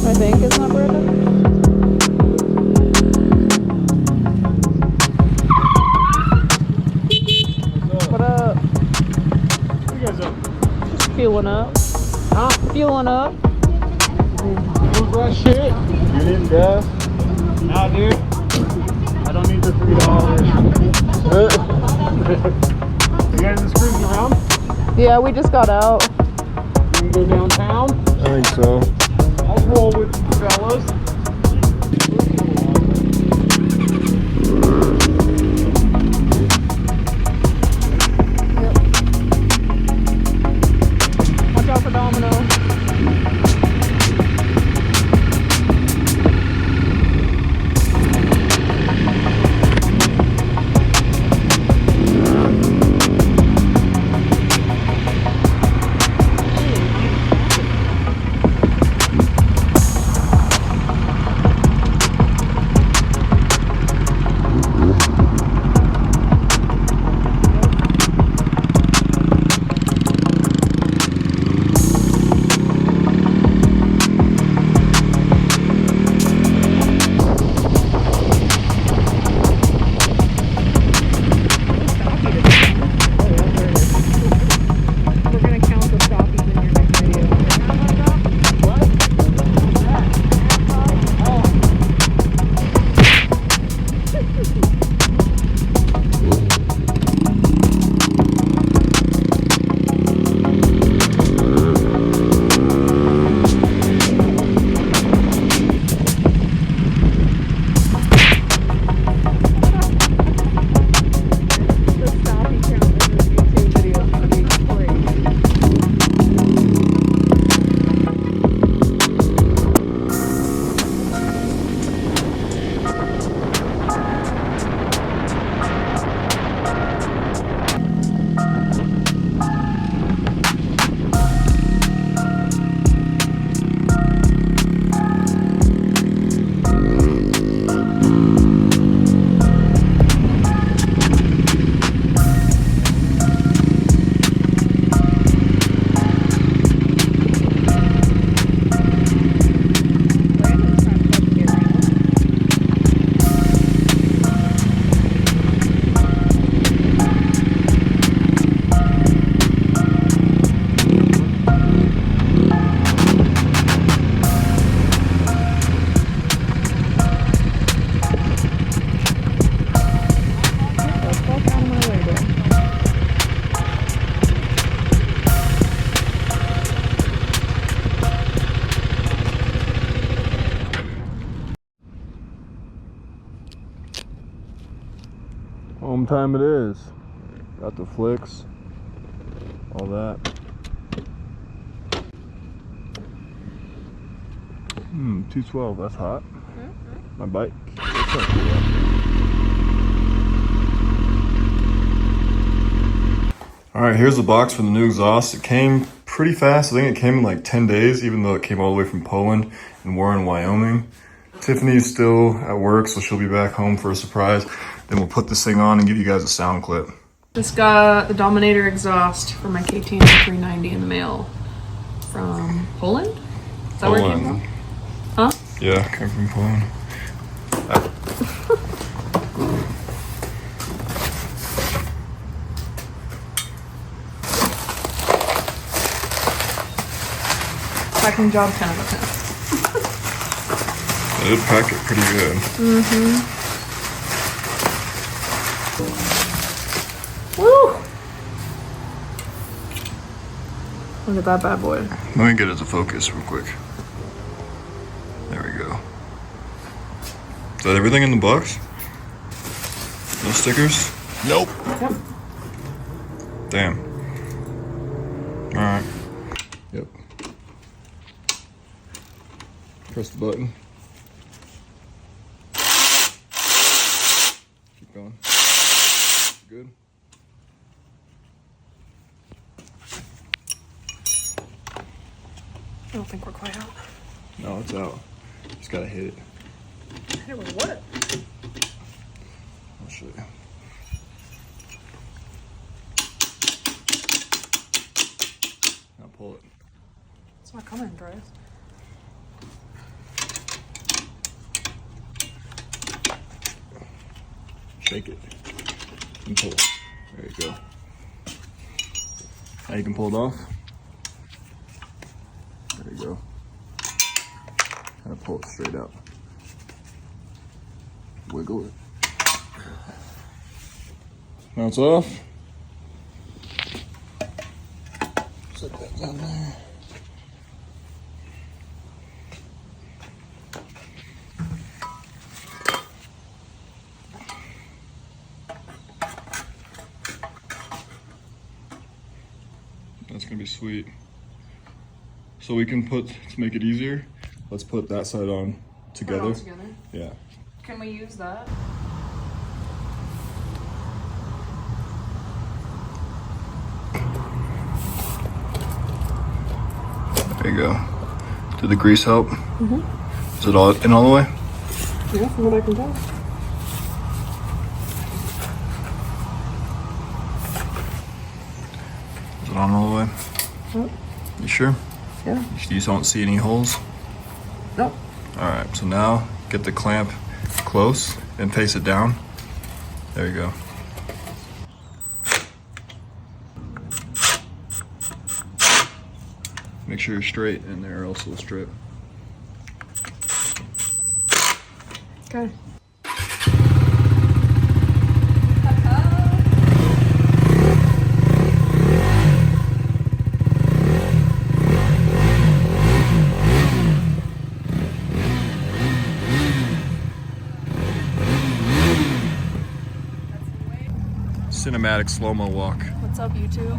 I think, isn't that Brandon? What up? What you guys up? Just fueling up. Huh? Fueling up. Move that shit. You need gas? Nah, dude. I don't need the $3. You guys just cruising around? Yeah, we just got out. You can go downtown? I think so. I'll roll with you fellas. Watch out for Domino. We're gonna count the stoppies in your next video. The stoppie count in this YouTube video is gonna be crazy. Brandon's trying to fucking get around. Get the fuck out of my way, bro. Home time it is. Got the flicks, all that. 212, that's hot. My bike. Alright, here's the box for the new exhaust. It came pretty fast. I think it came in like 10 days, even though it came all the way from Poland and we're in Wyoming. Tiffany's still at work, so she'll be back home for a surprise. Then we'll put this thing on and give you guys a sound clip. Just got the Dominator exhaust for my KTM 390 in the mail from Poland. Is that where it came from? Huh? Yeah, came from Poland. Packing job 10 out of 10. They did pack it pretty good. Woo! Look at that bad boy. Let me get it to focus real quick. There we go. Is that everything in the box? No stickers? Nope. Yep. Damn. Alright. Yep. Press the button. Keep going. Good. I don't think we're quite out. No, it's out. Just gotta hit it. Hit it with what? I'll show you. Now pull it. It's not coming, Bryce. Shake it. And pull. There you go. Now you can pull it off. There you go. Kind of pull it straight up. Wiggle it. Now it's off. Set that down there. That's gonna be sweet. So we can put, to make it easier, let's put that side on together. Put it all together. Yeah. Can we use that? There you go. Did the grease help? Mm-hmm. Is it all in all the way? Yeah, from what I can tell. Is it on all the way? Yep. You sure? Yeah. You just don't see any holes? Nope. All right, so now get the clamp close and face it down. There you go. Make sure you're straight in there or else it'll strip. Okay. Cinematic slow-mo walk. What's up, YouTube?